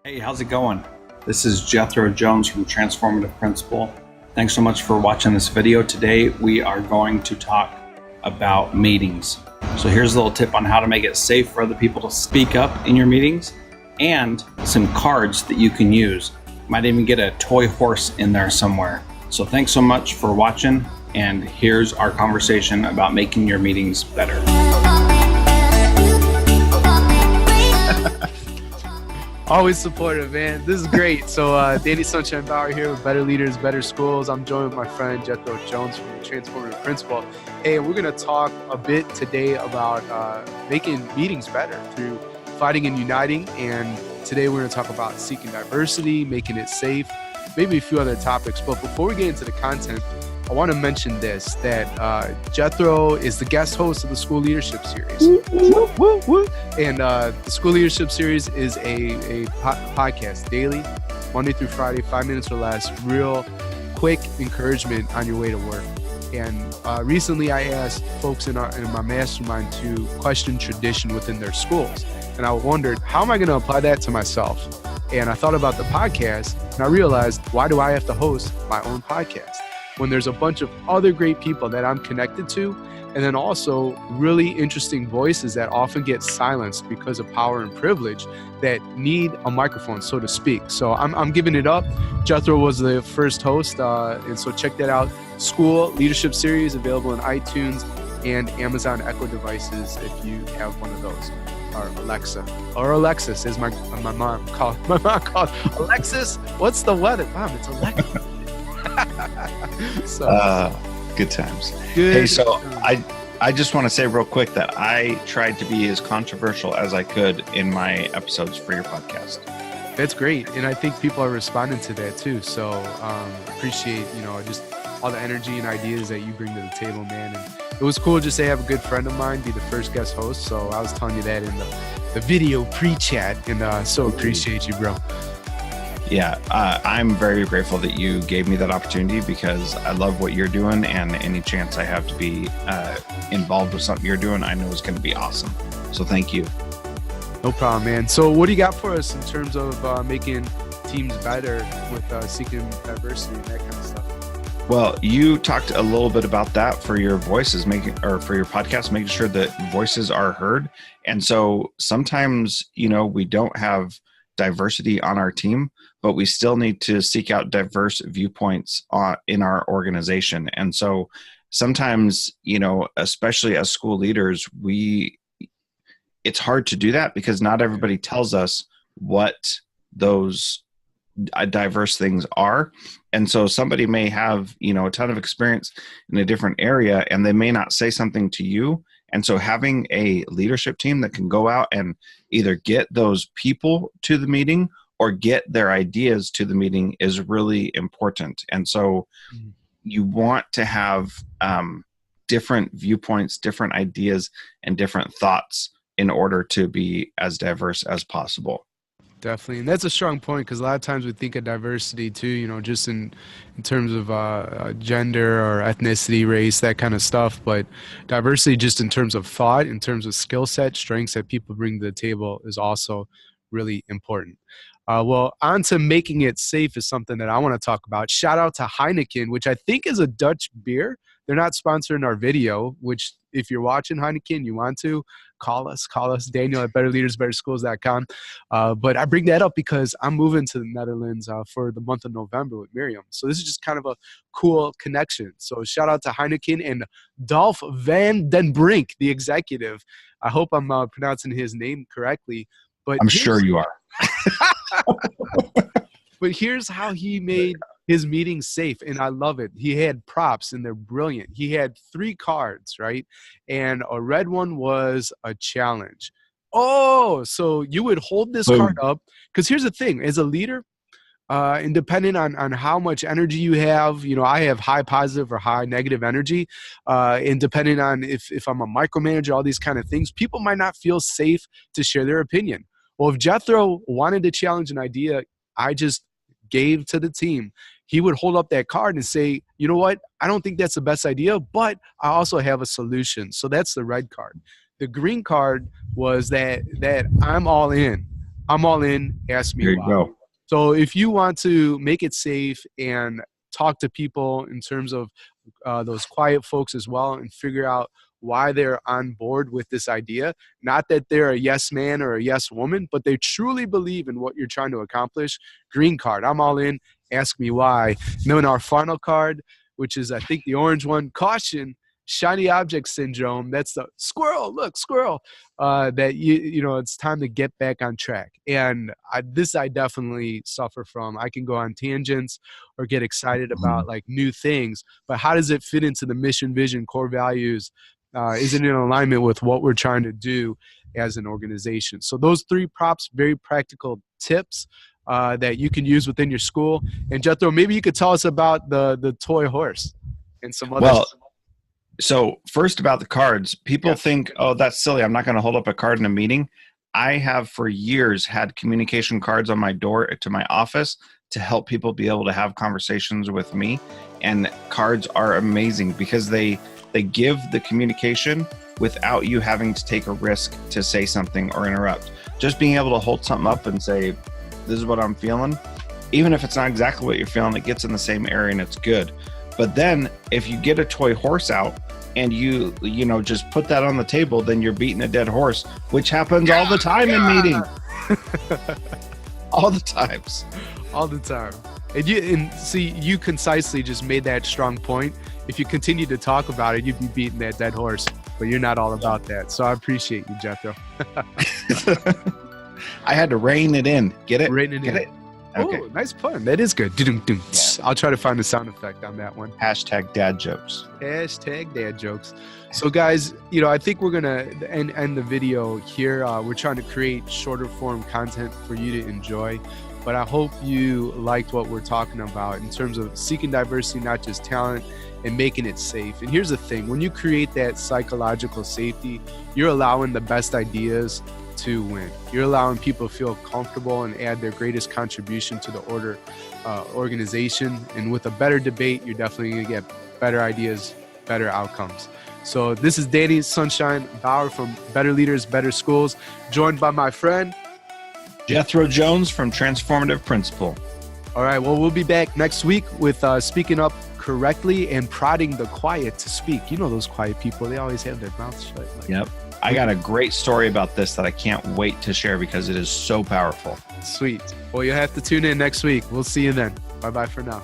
Hey, how's it going? This is Jethro Jones from Transformative Principal. Thanks so much for watching this video. Today we are going to talk about meetings. So here's a little tip on how to make it safe for other people to speak up in your meetings and some cards that you can use. Might even get a toy horse in there somewhere. So thanks so much for watching, and here's our conversation about making your meetings better. Always supportive, man. This is great. So Danny Sunshine Bauer here with Better Leaders, Better Schools. I'm joined with my friend Jethro Jones from Transformative Principal. Hey, we're going to talk a bit today about making meetings better through fighting and uniting. And today we're going to talk about seeking diversity, making it safe, maybe a few other topics. But before we get into the content, I want to mention this, that Jethro is the guest host of the School Leadership Series. Woo, woo, woo. And the School Leadership Series is a podcast daily, Monday through Friday, 5 minutes or less, real quick encouragement on your way to work. And recently I asked folks in my mastermind to question tradition within their schools. And I wondered, how am I going to apply that to myself? And I thought about the podcast, and I realized, why do I have to host my own podcast when there's a bunch of other great people that I'm connected to, and then also really interesting voices that often get silenced because of power and privilege that need a microphone, so to speak. So I'm giving it up. Jethro was the first host, and so check that out. School Leadership Series, available in iTunes and Amazon Echo devices if you have one of those, or Alexa, or Alexis, as my mom called. My mom called Alexis. What's the weather, Mom? It's Alexa. So good times. Hey, so I just want to say real quick that I tried to be as controversial as I could in my episodes for your podcast. That's great, and I think people are responding to that too. So appreciate just all the energy and ideas that you bring to the table, man. And it was cool just to have a good friend of mine be the first guest host. So I was telling you that in the video pre-chat, and so appreciate you, bro. Yeah, I'm very grateful that you gave me that opportunity, because I love what you're doing, and any chance I have to be involved with something you're doing, I know is going to be awesome. So thank you. No problem, man. So what do you got for us in terms of making teams better with seeking diversity and that kind of stuff? Well, you talked a little bit about that for your voices, for your podcast, making sure that voices are heard. And so sometimes, we don't have diversity on our team, but we still need to seek out diverse viewpoints in our organization. And so sometimes, especially as school leaders, it's hard to do that, because not everybody tells us what those diverse things are. And so somebody may have, a ton of experience in a different area, and they may not say something to you. And so having a leadership team that can go out and either get those people to the meeting or get their ideas to the meeting is really important. And so you want to have different viewpoints, different ideas, and different thoughts in order to be as diverse as possible. Definitely. And that's a strong point, because a lot of times we think of diversity too, just in terms of gender or ethnicity, race, that kind of stuff. But diversity just in terms of thought, in terms of skill set, strengths that people bring to the table is also really important. Well, on to making it safe is something that I want to talk about. Shout out to Heineken, which I think is a Dutch beer. They're not sponsoring our video, which if you're watching Heineken, you want to, call us, Daniel at betterleadersbetterschools.com. But I bring that up because I'm moving to the Netherlands for the month of November with Miriam. So this is just kind of a cool connection. So shout out to Heineken and Dolph Van Den Brink, the executive. I hope I'm pronouncing his name correctly. But I'm sure you are. But here's how he made his meeting safe, and I love it. He had props, and they're brilliant. He had 3 cards, right? And a red one was a challenge. Oh, so you would hold this card up, because here's the thing. As a leader, and depending on how much energy you have, I have high positive or high negative energy, and depending on if I'm a micromanager, all these kind of things, people might not feel safe to share their opinion. Well, if Jethro wanted to challenge an idea I just gave to the team, he would hold up that card and say, you know what, I don't think that's the best idea, but I also have a solution. So that's the red card. The green card was that I'm all in. I'm all in. Ask me There you why. go. So if you want to make it safe and talk to people in terms of those quiet folks as well and figure out why they're on board with this idea, not that they're a yes man or a yes woman, but they truly believe in what you're trying to accomplish, green card, I'm all in. Ask me why. And then our final card, which is I think the orange one, caution, shiny object syndrome. That's the squirrel, look, squirrel. That you know, it's time to get back on track. And I definitely suffer from. I can go on tangents or get excited about like new things, but how does it fit into the mission, vision, core values? Is it in alignment with what we're trying to do as an organization? So those 3 props, very practical tips that you can use within your school. And Jethro, maybe you could tell us about the toy horse and some other. Well, so first about the cards, people think, oh, that's silly. I'm not going to hold up a card in a meeting. I have for years had communication cards on my door to my office to help people be able to have conversations with me. And cards are amazing because they give the communication without you having to take a risk to say something or interrupt. Just being able to hold something up and say, this is what I'm feeling. Even if it's not exactly what you're feeling, it gets in the same area and it's good. But then if you get a toy horse out and you know, just put that on the table, then you're beating a dead horse, which happens all the time in meetings. All the times. All the time. And see, you concisely just made that strong point. If you continue to talk about it, you'd be beating that dead horse, but you're not all about that. So I appreciate you, Jethro. I had to rein it in. Get it? Rein it in. It? Okay. Oh, nice pun. That is good. I'll try to find a sound effect on that one. Hashtag dad jokes. Hashtag dad jokes. So guys, you know, I think we're going to end the video here. We're trying to create shorter form content for you to enjoy. But I hope you liked what we're talking about in terms of seeking diversity, not just talent, and making it safe. And here's the thing, when you create that psychological safety, you're allowing the best ideas to win. You're allowing people to feel comfortable and add their greatest contribution to the organization. And with a better debate, you're definitely going to get better ideas, better outcomes. So this is Danny Sunshine Bauer from Better Leaders, Better Schools, joined by my friend Jethro Jones from Transformative Principal. All right, well, we'll be back next week with speaking up correctly and prodding the quiet to speak. You know those quiet people, they always have their mouths shut. Yep. I got a great story about this that I can't wait to share because it is so powerful. Sweet. Well, you'll have to tune in next week. We'll see you then. Bye-bye for now.